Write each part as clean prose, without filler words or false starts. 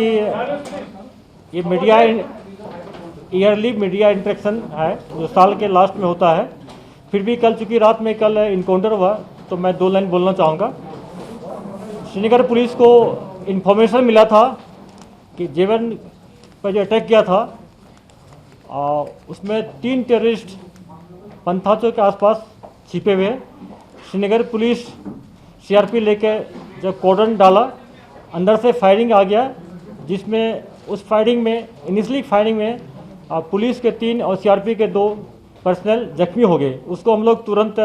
कि ये yearly media interaction है जो साल के लास्ट में होता है। फिर भी चूँकि रात में कल इनकाउंटर हुआ तो मैं 2 लाइन बोलना चाहूँगा। श्रीनगर पुलिस को इन्फॉर्मेशन मिला था कि जेवन पर जो अटैक किया था उसमें 3 टेररिस्ट पंथाचो के आसपास छिपे हुए। श्रीनगर पुलिस सीआरपी लेके जब कॉर्डन डाला, अंदर से फायरिंग आ गया, जिसमें उस फायरिंग में इनिशियली फायरिंग में पुलिस के 3 और सीआरपी के 2 पर्सनल जख्मी हो गए। उसको हम लोग तुरंत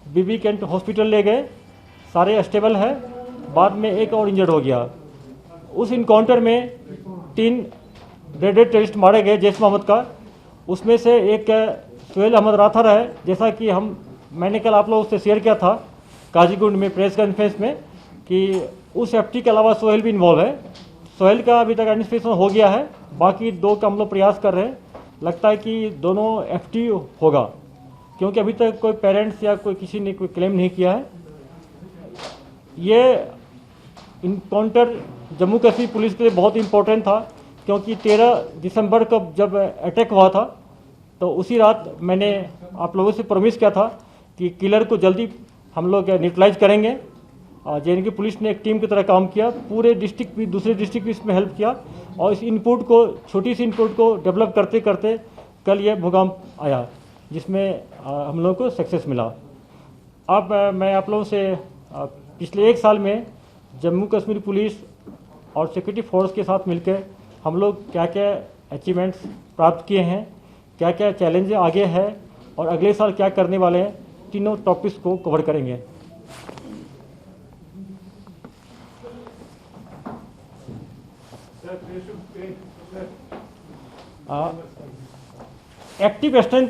बीबी कैंट हॉस्पिटल ले गए, सारे स्टेबल है। बाद में एक और इंजर्ड हो गया। उस इनकाउंटर में 3 डेडेड टेररिस्ट मारे गए जैश मोहम्मद का। उसमें से एक सोहेल अहमद राथर है, जैसा कि मैंने कल आप लोगों से शेयर किया था काजीगुंड में प्रेस कॉन्फ्रेंस में कि उस एफटी के अलावा सोहेल भी इन्वॉल्व है। सोहेल का अभी तक आइडेंटिफिकेशन हो गया है, बाकी 2 का हम लोग प्रयास कर रहे हैं। लगता है कि दोनों एफटी होगा, क्योंकि अभी तक कोई पेरेंट्स या कोई किसी ने कोई क्लेम नहीं किया है। ये इनकाउंटर जम्मू कश्मीर पुलिस के लिए बहुत इंपॉर्टेंट था, क्योंकि 13 दिसंबर को जब अटैक हुआ था तो उसी रात मैंने आप लोगों से प्रॉमिस किया था कि किलर को जल्दी हम लोग न्यूट्रलाइज करेंगे। जेएनके पुलिस ने एक टीम की तरह काम किया, पूरे डिस्ट्रिक्ट भी, दूसरे डिस्ट्रिक्ट भी इसमें हेल्प किया और इस इनपुट को, छोटी सी इनपुट को डेवलप करते करते कल ये भूकंप आया, जिसमें हम लोगों को सक्सेस मिला। अब मैं आप लोगों से पिछले 1 साल में जम्मू कश्मीर पुलिस और सिक्योरिटी फोर्स के साथ मिलकर हम लोग क्या क्या अचीवमेंट्स प्राप्त किए हैं, क्या क्या चैलेंज आगे है और अगले साल क्या करने वाले हैं, तीनों टॉपिक्स को कवर करेंगे। एक्टिव स्ट्रेंथ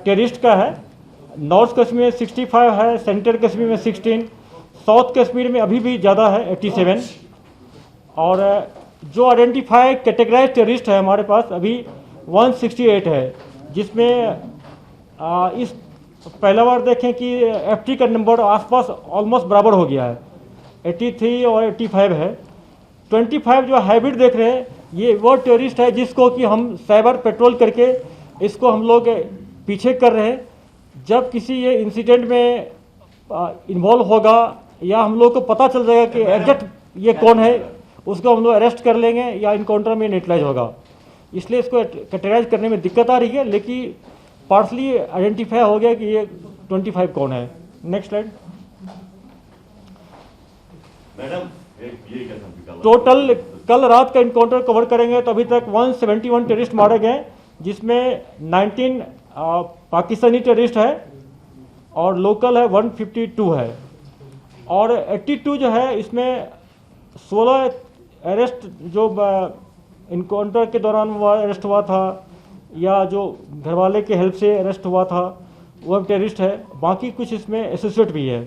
टेररिस्ट का है, नॉर्थ कश्मीर में 65 है, सेंट्रल कश्मीर में 16, साउथ कश्मीर में अभी भी ज़्यादा है 87। और जो आइडेंटिफाई कैटेगराइज टेररिस्ट है हमारे पास अभी 168 है, जिसमें इस पहला बार देखें कि एफटी का नंबर आसपास ऑलमोस्ट बराबर हो गया है, 83 और 85 है। 25 जो हाइब्रिड देख रहे हैं ये वो टेररिस्ट है जिसको कि हम साइबर पेट्रोल करके इसको हम लोग पीछे कर रहे हैं। जब किसी ये इंसिडेंट में इन्वॉल्व होगा या हम लोग को पता चल जाएगा कि एग्जैक्ट ये कौन है, उसको हम लोग अरेस्ट कर लेंगे या इनकाउंटर में न्यूट्रलाइज होगा। इसलिए इसको कैटेगराइज करने में दिक्कत आ रही है, लेकिन पार्सली आइडेंटिफाई हो गया कि ये 25 कौन है। Next slide. टोटल कल रात का इनकाउंटर कवर करेंगे तो अभी तक 171 टेररिस्ट मारे गए, जिसमें 19 पाकिस्तानी टेररिस्ट है और लोकल है 152 है। और 82 जो है इसमें 16 अरेस्ट जो इनकाउंटर के दौरान वो अरेस्ट हुआ था या जो घरवाले के हेल्प से अरेस्ट हुआ था वो टेररिस्ट है। बाकी कुछ इसमें एसोसिएट भी है।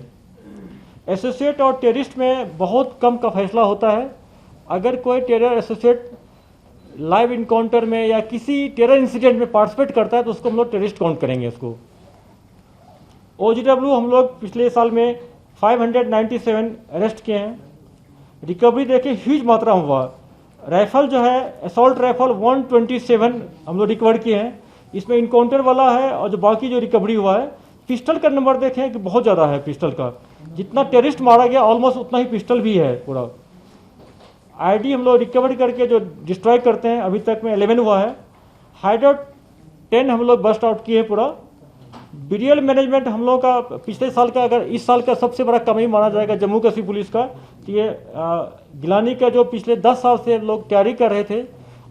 एसोसिएट और टेररिस्ट में बहुत कम का फैसला होता है। अगर कोई टेरर एसोसिएट लाइव इनकाउंटर में या किसी टेरर इंसिडेंट में पार्टिसिपेट करता है तो उसको हम लोग टेररिस्ट काउंट करेंगे। उसको OGW हम लोग पिछले साल में 597 अरेस्ट किए हैं। रिकवरी देखें ह्यूज मात्रा में हुआ। राइफल जो है असॉल्ट राइफल 127 हम लोग रिकवर किए हैं, इसमें इनकाउंटर वाला है और जो बाकी जो रिकवरी हुआ है। पिस्टल का नंबर देखें कि बहुत ज़्यादा है पिस्टल का, जितना टेररिस्ट मारा गया ऑलमोस्ट उतना ही पिस्टल भी है। पूरा आईडी हम लोग रिकवर करके जो डिस्ट्रॉय करते हैं अभी तक में 11 हुआ है। हाइडआउट 10 हम लोग बस्ट आउट किए पूरा। बीरियल मैनेजमेंट हम लोग का पिछले साल का, अगर इस साल का सबसे बड़ा कमी माना जाएगा जम्मू कश्मीर पुलिस का, तो ये गिलानी का जो पिछले 10 साल से लोग तैयारी कर रहे थे,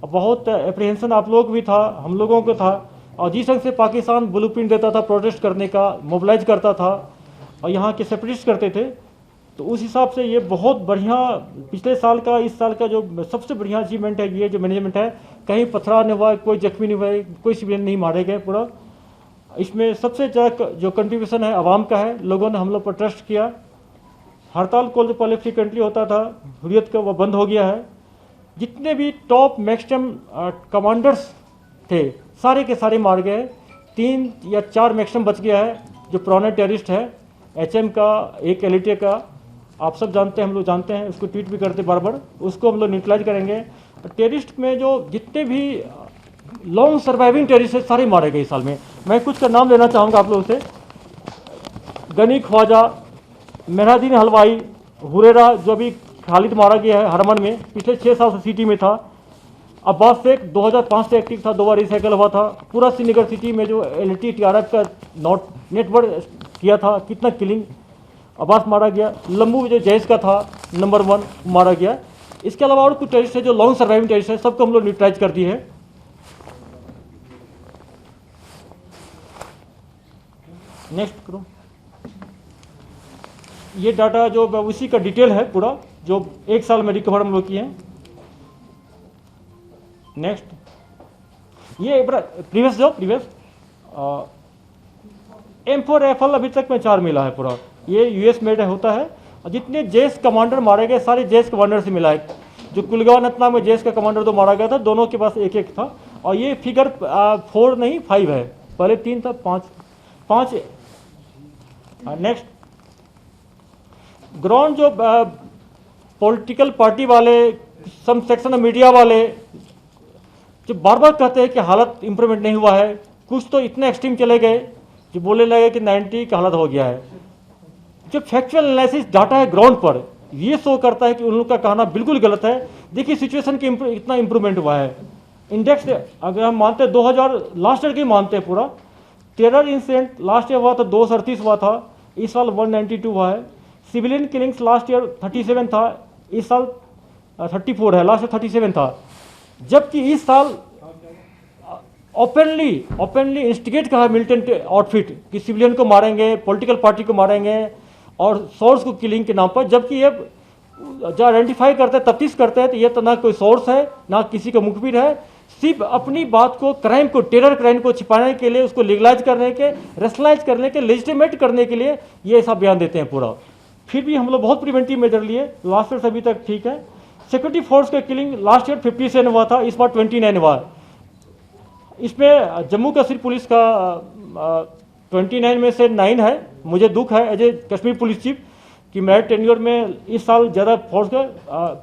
बहुत एप्रीहेंशन आप लोग भी था, हम लोगों को था। और जिस ढंग से पाकिस्तान ब्लूप्रिंट देता था प्रोटेस्ट करने का, मोबिलाइज करता था और यहाँ के सेपरेटिस्ट करते थे, तो उस हिसाब से ये बहुत बढ़िया पिछले साल का, इस साल का जो सबसे बढ़िया अचीवमेंट है ये जो मैनेजमेंट है। कहीं पथराव नहीं हुआ, कोई जख्मी नहीं हुए, कोई सिविलियन नहीं मारे गए। पूरा इसमें सबसे ज़्यादा जो कंट्रीब्यूशन है आवाम का है। लोगों ने हम लोग पर ट्रस्ट किया। हड़ताल को जो पहले फ्रिक्वेंटली होता था हुर्रियत का, वो बंद हो गया है। जितने भी टॉप मैक्सिमम कमांडर्स थे सारे के सारे मार गए। 3 या 4 मैक्सिमम बच गया है जो पुराने टेररिस्ट है, HM का, एक एलिटे का आप सब जानते हैं, हम लोग जानते हैं, उसको ट्वीट भी करते बार बार, उसको हम लोग न्यूट्रलाइज करेंगे। टेररिस्ट में जो जितने भी लॉन्ग सर्वाइविंग टेररिस्ट है सारे मारे गए इस साल में। मैं कुछ का नाम लेना चाहूँगा आप लोगों से। गनी ख्वाजा, मेहरादीन हलवाई, हुरेरा जो अभी खालिद मारा गया है हरमन में, पिछले 6 साल से सिटी में था। अब्बास शेख 2005 से एक्टिव था, 2 बार रिसाइकल हुआ था। पूरा श्रीनगर सिटी में जो LT TRF का नेटवर्क किया था, कितना किलिंग, अब्बास मारा गया। लम्बू जो जैश का था नंबर 1 मारा गया। इसके अलावा और कुछ टेररिस्ट है जो लॉन्ग सर्वाइविंग टेररिस्ट है, सबको हम लोग न्यूट्रलाइज कर दिए हैं। नेक्स्ट करो। ये डाटा जो उसी का डिटेल है पूरा, जो 1 साल में रिकवर हम लोग किए हैं। नेक्स्ट, ये प्रीवियस M4 राइफल अभी तक में 4 मिला है पूरा। ये US मेड होता है। और जितने जेश कमांडर मारे गए सारे जेश कमांडर से मिला है। जो कुलगांव नतला में जेश का कमांडर तो मारा गया था, दोनों के पास एक एक था। और ये फिगर 4 नहीं 5 है, पहले 3 था, 5। नेक्स्ट, ग्राउंड जो पॉलिटिकल पार्टी वाले, सम सेक्शन ऑफ मीडिया वाले जो बार बार कहते हैं कि हालत इंप्रूवमेंट नहीं हुआ है, कुछ तो इतने एक्सट्रीम चले गए जो बोलने लगे कि 90 का हालत हो गया है। जो फैक्चुअल एनालिसिस डाटा है ग्राउंड पर, ये शो करता है कि उन लोग का कहना बिल्कुल गलत है। देखिए सिचुएशन की इतना इंप्रूवमेंट हुआ है। इंडेक्स अगर हम मानते हैं 2000 लास्ट ईयर की मानते हैं पूरा, टेरर इंसिडेंट लास्ट ईयर हुआ था 238 हुआ था, इस साल 192 हुआ है। सिविलियन किलिंग्स लास्ट ईयर 37 था, इस साल 34 है, लास्ट ईयर 37 था। जबकि इस साल ओपनली इंस्टिगेट कहा मिलिटेंट आउटफिट कि सिविलियन को मारेंगे, पॉलिटिकल पार्टी को मारेंगे और सोर्स को किलिंग के नाम पर। जबकि ये जो आइडेंटिफाई करते हैं, तफ्तीश करते हैं, तो ये तो ना कोई सोर्स है ना किसी का मुखबिर है, सिर्फ अपनी बात को, क्राइम को, टेरर क्राइम को छिपाने के लिए, उसको लीगलाइज करने के, रेशनलाइज करने के, लेजिटिमेट करने के लिए ये ऐसा बयान देते हैं पूरा। फिर भी हम लोग बहुत प्रिवेंटिव मेजर लिए, लास्ट ईयर से अभी तक ठीक है। सिक्योरिटी फोर्स का किलिंग लास्ट ईयर 57 हुआ था, इस बार 29 हुआ। इसमें जम्मू कश्मीर पुलिस का 29 में से 9 है। मुझे दुख है as a Kashmir police chief कि मेरे टेन्योर में इस साल ज़्यादा फोर्स के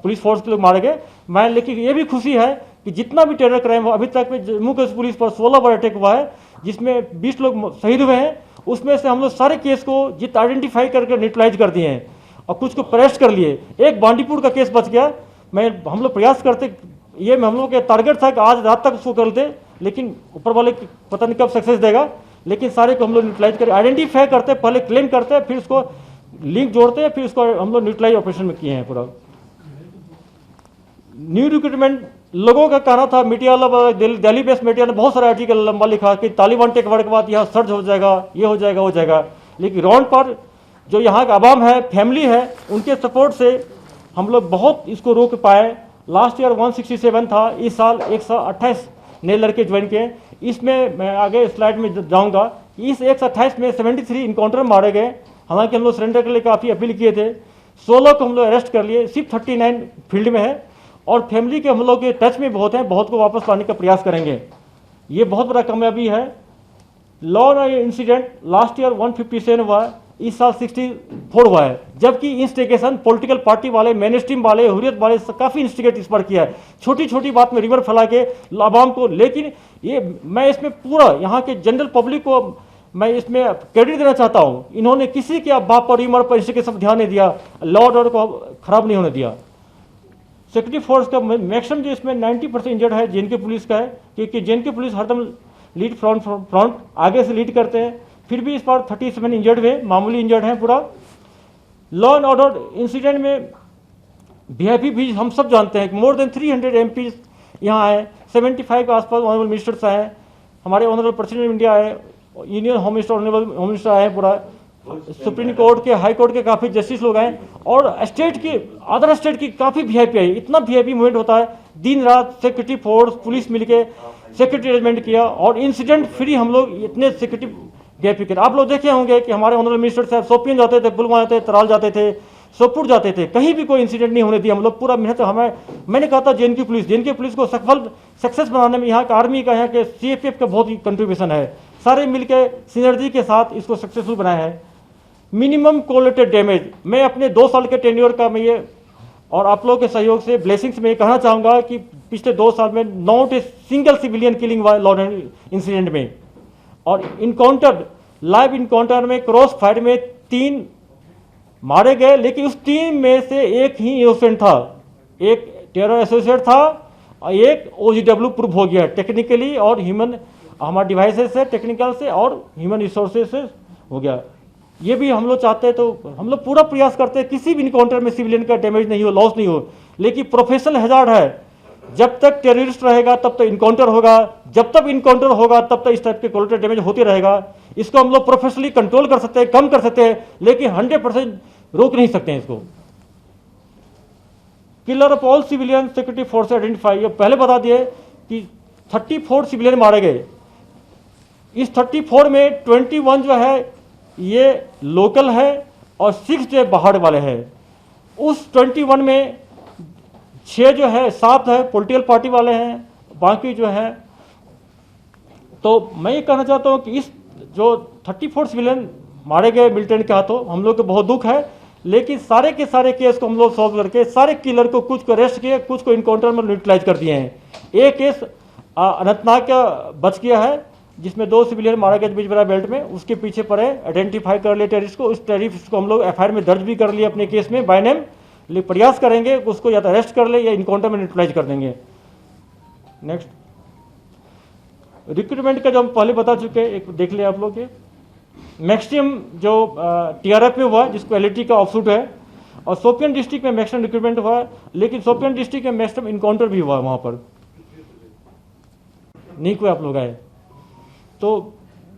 पुलिस फोर्स के लोग मारे गए। मैं लेकिन ये भी खुशी है कि जितना भी टेरर क्राइम हो अभी तक में जम्मू कश्मीर पुलिस पर 16 बार अटैक हुआ है, जिसमें 20 लोग शहीद हुए हैं। उसमें से हम लोग सारे केस को जितना आइडेंटिफाई करके न्यूट्रलाइज कर दिए हैं और कुछ को अरेस्ट कर लिए। एक बांडीपुर का केस बच गया। हम लोग प्रयास करते, ये हम लोग का टारगेट था कि आज रात तक उसको कर दे, लेकिन ऊपर वाले पता नहीं कब सक्सेस देगा। लेकिन सारे को हम लोग न्यूट्रलाइज कर, आइडेंटिफाई करते, पहले क्लेम करते हैं, फिर उसको लिंक जोड़ते हैं, फिर उसको हम लोग न्यूट्रलाइज ऑपरेशन में किए हैं पूरा। न्यू रिक्रूटमेंट, लोगों का कहना था, मीडिया वाला दिल्ली बेस्ड मीडिया ने बहुत सारा आर्टिकल लंबा लिखा कि तालिबान टेक ओवर के बाद यहाँ सर्च हो जाएगा, ये हो जाएगा, हो जाएगा। लेकिन ग्राउंड पर जो यहाँ का आवाम है, फैमिली है, उनके सपोर्ट से हम लोग बहुत इसको रोक पाए। लास्ट ईयर 167 था, इस साल 128 नए लड़के ज्वाइन किए। इसमें मैं आगे स्लाइड में जाऊंगा। इस 128 में 73 इनकाउंटर मारे गए। हालांकि हम लोग सरेंडर के लिए काफ़ी अपील किए थे। 16 को हम लोग अरेस्ट कर लिए, सिर्फ 39 फील्ड में है। और फैमिली के हम लोग के टच में बहुत हैं, बहुत को वापस लाने का प्रयास करेंगे। ये बहुत बड़ा कामयाबी है। Law and incident last year 157 हुआ है, इस साल 64 हुआ है। जबकि इंस्टिगेशन पॉलिटिकल पार्टी वाले, मेन स्ट्रीम वाले, हुर्रियत वाले काफ़ी इंस्टिगेट इस पर किया है, छोटी छोटी बात में रिवर फैला के आवाम को। लेकिन ये मैं इसमें पूरा यहाँ के जनरल पब्लिक को मैं इसमें क्रेडिट देना चाहता हूँ। इन्होंने किसी के बाप पर, उम्र पर, इंस्टिगेशन पर ध्यान नहीं दिया, लॉ एंड ऑर्डर को खराब नहीं होने दिया। सिक्योरिटी फोर्स का मैक्सिमम जो इसमें 90% इंजर्ड है JNK पुलिस का है, क्योंकि JNK पुलिस हरदम लीड फ्रंट आगे से लीड करते हैं। फिर भी इस बार 37 इंजर्ड हुए, मामूली इंजर्ड हैं पूरा। लॉ एंड ऑर्डर इंसिडेंट में VIP भी हम सब जानते हैं कि मोर देन 300 MPs यहाँ आए, 75 के आसपास ऑनरेबल मिनिस्टर्स आए, हमारे ऑनरेबल प्रेसिडेंट ऑफ इंडिया आए, union home minister, honourable home minister आए, पूरा सुप्रीम कोर्ट के, हाई कोर्ट के काफ़ी जस्टिस लोग आए, और स्टेट की, अदर स्टेट की काफ़ी VIP आई। इतना VIP मूवमेंट होता है, दिन रात सिक्योरिटी फोर्स पुलिस मिलके सिक्योरिटी अरेंजमेंट किया, और इंसिडेंट फ्री हम लोग इतने सिक्योरिटी VIP कर। आप लोग देखे होंगे कि हमारे ऑनरेबल मिनिस्टर साहब शोपियान जाते थे, पुलवामा जाते थे, तराल जाते थे, सोपुर जाते थे, कहीं भी कोई इंसिडेंट नहीं होने दिया। हम लोग पूरा मेहनत, मैंने कहा था JNK पुलिस को सफल सक्सेस बनाने में यहाँ का आर्मी का, यहाँ के CFF का बहुत ही कंट्रीब्यूशन है। सारे मिलकर सिनर्जी के साथ इसको सक्सेसफुल बनाया है। Minimum collateral damage. मैं अपने 2 साल के टेन्योर का मैं ये और आप लोगों के सहयोग से ब्लेसिंग्स में कहना चाहूँगा कि पिछले 2 साल में not a single civilian killing हुआ लॉ इंसिडेंट में। और इनकाउंटर, लाइव इनकाउंटर में क्रॉस फायर में 3 मारे गए, लेकिन उस 3 में से एक ही इनोसेंट था, एक टेरर एसोसिएट था और एक OGW प्रूफ हो गया टेक्निकली और ह्यूमन, हमारे डिवाइसेस से, टेक्निकल से और ह्यूमन रिसोर्सेज से हो गया। ये भी हम लोग चाहते हैं, तो हम लोग पूरा प्रयास करते हैं किसी भी इनकाउंटर में सिविलियन का डैमेज नहीं हो, लॉस नहीं हो। लेकिन प्रोफेशनल हैजार्ड है, जब तक टेररिस्ट रहेगा तब तक इनकाउंटर होगा, जब तक इनकाउंटर होगा तब तक इस टाइप के कोलेटरल डैमेज होते रहेगा। इसको हम लोग प्रोफेशनली कंट्रोल कर सकते हैं, कम कर सकते हैं, लेकिन 100% रोक नहीं सकते हैं इसको। Killer of all civilian security force identify, ये पहले बता दिए कि 34 सिविलियन मारे गए। इस 34 में 21 जो है ये लोकल है और 6 जो बाहर वाले हैं। उस 21 में 6 जो है 7 है पॉलिटिकल पार्टी वाले हैं, बाकी जो है। तो मैं ये कहना चाहता हूँ कि इस जो 34 सिविलियन मारे गए मिलिटेंट के हाथों, हम लोग को बहुत दुख है, लेकिन सारे के सारे केस को हम लोग सॉल्व करके सारे किलर को, कुछ को अरेस्ट किए, कुछ को इनकाउंटर में न्यूट्रलाइज कर दिए हैं। एक केस अनंतनाग का बच गया है जिसमें 2 सिविलियन मारा गया बिजबरा बेल्ट में, उसके पीछे पड़े, आइडेंटिफाई कर लिए टेररिस्ट को। उस टेररिस्ट को हम लोग FIR में दर्ज भी कर लिए अपने केस में बाय नेम, लेकिन प्रयास करेंगे उसको या तो अरेस्ट कर ले या इनकाउंटर में न्यूट्रलाइज कर देंगे। नेक्स्ट, रिक्रूटमेंट का जो हम पहले बता चुके हैं, एक देख लिया आप लोग। मैक्सिमम जो TRF में हुआ, जिसको LAT का ऑफशूट है, और शोपियान डिस्ट्रिक्ट में मैक्सिमम रिक्रूटमेंट हुआ, लेकिन शोपियान डिस्ट्रिक्ट में मैक्सिमम इनकाउंटर भी हुआ, वहाँ पर नहीं कोई आप लोग आए। तो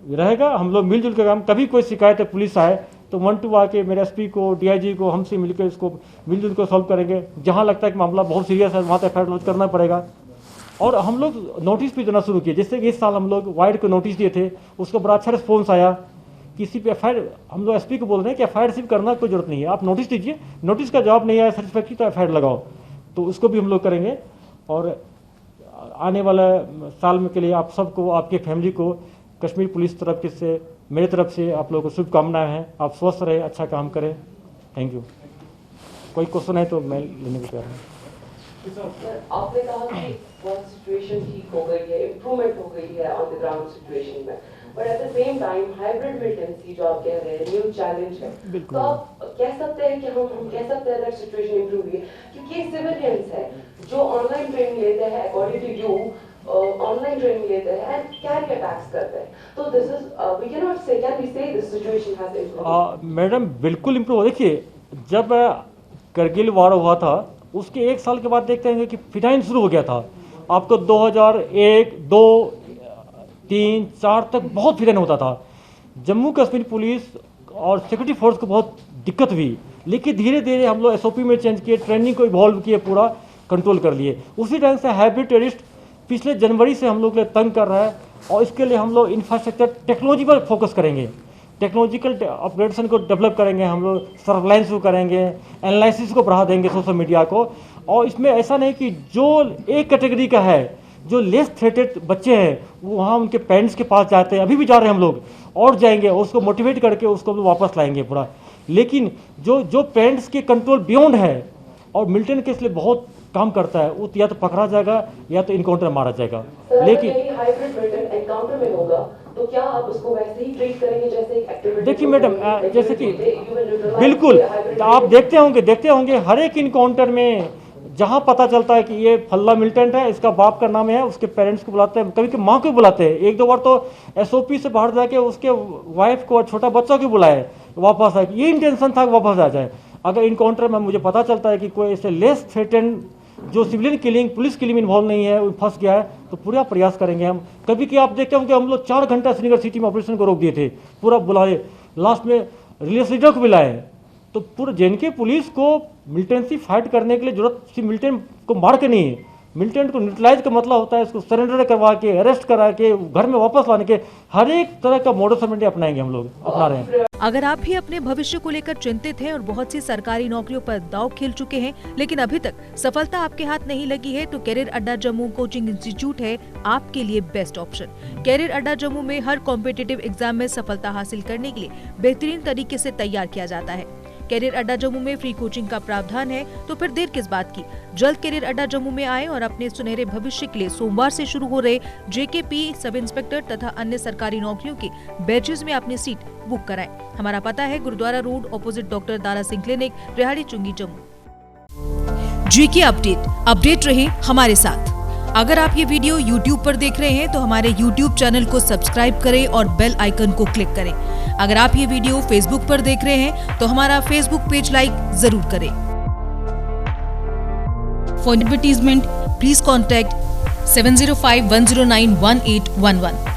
रहेगा, हम लोग मिलजुल के काम, कभी कोई शिकायत है पुलिस आए तो 1 to आके मेरे SP को, DIG को, हमसे मिलकर इसको मिलजुल कर सॉल्व करेंगे। जहाँ लगता है कि मामला बहुत सीरियस है वहाँ तो FIR लॉन्च करना पड़ेगा। और हम लोग नोटिस भी देना शुरू किए, जैसे कि इस साल हम लोग वाइड को नोटिस दिए थे, उसको बड़ा अच्छा रिस्पॉन्स आया। किसी पे FIR, हम लोग SP को बोल रहे हैं कि FIR रिसीव करना कोई जरूरत नहीं है, आप नोटिस दीजिए, नोटिस का जवाब नहीं आया सेटिस्फैक्ट्री तो FIR लगाओ। तो उसको भी हम लोग करेंगे। और आने वाला साल में के लिए आप सबको, आपके फैमिली को, कश्मीर पुलिस तरफ से, मेरे तरफ से आप लोगों को शुभकामनाएं हैं। आप स्वस्थ रहें, अच्छा काम करें। Thank you. कोई क्वेश्चन है तो मैं लेने को तैयार हूँ। आपने कहा कि बहुत सिचुएशन ठीक हो गई है, इम्प्रूवमेंट हो गई है ऑन द ग्राउंड सिचुएशन में, but at the same time hybrid militancy जो आप कह रहे हैं न्यू चैलेंज है। तो आप कह सकते हैं कि हम कह सकते हैं दैट सिचुएशन इम्प्रूव हुई है, क्योंकि सिविलियंस है जो ऑनलाइन ट्रेनिंग लेते हैं, according to you online training लेते हैं एंड कैरी अटैक्स करते हैं। तो this is we can not say, can we say this situation has improved? Madam बिल्कुल इम्प्रूव। देखिए, जब करगिल वार हुआ था उसके 1 साल के बाद देखते हैं कि फिनाइन शुरू हो गया था। आपको 2001, 2, 3, 4 तक बहुत फिनाइन होता था। जम्मू कश्मीर पुलिस और सिक्योरिटी फोर्स को बहुत दिक्कत हुई, लेकिन धीरे धीरे हम लोग SOP में चेंज किए, ट्रेनिंग को इवॉल्व किए, पूरा कंट्रोल कर लिए। उसी ढंग से हाइब्रिड टेररिस्ट पिछले जनवरी से हम लोग के लिए तंग कर रहा है, और इसके लिए हम लोग इंफ्रास्ट्रक्चर टेक्नोलॉजी पर फोकस करेंगे, टेक्नोलॉजिकल अपग्रेडेशन को डेवलप करेंगे, हम लोग सर्वेलेंस को करेंगे, एनालिसिस को बढ़ा देंगे, सोशल मीडिया को। और इसमें ऐसा नहीं कि जो एक कैटेगरी का है, जो लेस थ्रेटेड बच्चे हैं, वो वहाँ उनके पेरेंट्स के पास जाते हैं, अभी भी जा रहे हैं हम लोग, और जाएंगे, उसको मोटिवेट करके उसको वापस लाएंगे पूरा। लेकिन जो पेरेंट्स के कंट्रोल बियॉन्ड है और मिलिटेंट के इसलिए बहुत काम करता है, वो या तो पकड़ा जाएगा या तो इनकाउंटर मारा जाएगा। लेकिन हाइब्रिड मिलिटेंट एनकाउंटर में होगा तो क्या आप उसको वैसे ही ट्रीट करेंगे जैसे एक एक्टिविटी? देखिए मैडम, जैसे कि बिल्कुल आप देखते होंगे हर एक इनकाउंटर में जहां पता चलता है कि ये फल्ला मिलिटेंट है, इसका बाप का नाम है, उसके पेरेंट्स को बुलाते हैं, कभी कभी माँ को बुलाते हैं। 1-2 बार तो SOP से बाहर जाके उसके वाइफ को और छोटा बच्चा को बुलाए, वापस आए, ये इंटेंशन था कि वापस आ जाए। अगर इनकाउंटर में मुझे पता चलता है कि कोई ऐसे लेस थ्रेटेंड जो सिविलियन किलिंग, पुलिस किलिंग में इन्वॉल्व नहीं है, वो फंस गया है, तो पूरा प्रयास करेंगे हम। कभी कि आप देखते होंगे हम लोग 4 घंटा श्रीनगर सिटी में ऑपरेशन को रोक दिए थे, पूरा बुलाए, लास्ट में रिलीज लीडर को बुलाए। तो पूरे JNK पुलिस को मिलिटेंसी फाइट करने के लिए जरूरत सिर्फ मिलिटेंट को मार के नहीं है, मिलिटेंट को न्यूट्रलाइज का मतलब होता है इसको सरेंडर करवा के, अरेस्ट करा के, घर में वापस लाने के, हर एक तरह का मॉडस ऑपरेंडी अपनाएंगे, हम लोग अपना रहे हैं। अगर आप भी अपने भविष्य को लेकर चिंतित हैं और बहुत सी सरकारी नौकरियों पर दांव खेल चुके हैं, लेकिन अभी तक सफलता आपके हाथ नहीं लगी है, तो कैरियर अड्डा जम्मू कोचिंग इंस्टीट्यूट है आपके लिए बेस्ट ऑप्शन। कैरियर अड्डा जम्मू में हर कॉम्पिटिटिव एग्जाम में सफलता हासिल करने के लिए बेहतरीन तरीके से तैयार किया जाता है। कैरियर अड्डा जम्मू में फ्री कोचिंग का प्रावधान है, तो फिर देर किस बात की, जल्द कैरियर अड्डा जम्मू में आए और अपने सुनहरे भविष्य के लिए सोमवार से शुरू हो रहे JKP सब इंस्पेक्टर तथा अन्य सरकारी नौकरियों के बैचेस में अपनी सीट बुक कराएं। हमारा पता है Gurudwara road opposite doctor Dara Singh clinic, Rehari Chungi, Jammu. GK update रहे हमारे साथ। अगर आप ये वीडियो YouTube पर देख रहे हैं तो हमारे YouTube चैनल को सब्सक्राइब करें और बेल आइकन को क्लिक करें। अगर आप ये वीडियो Facebook पर देख रहे हैं तो हमारा Facebook पेज लाइक जरूर करें। For advertisement please contact 7051091811।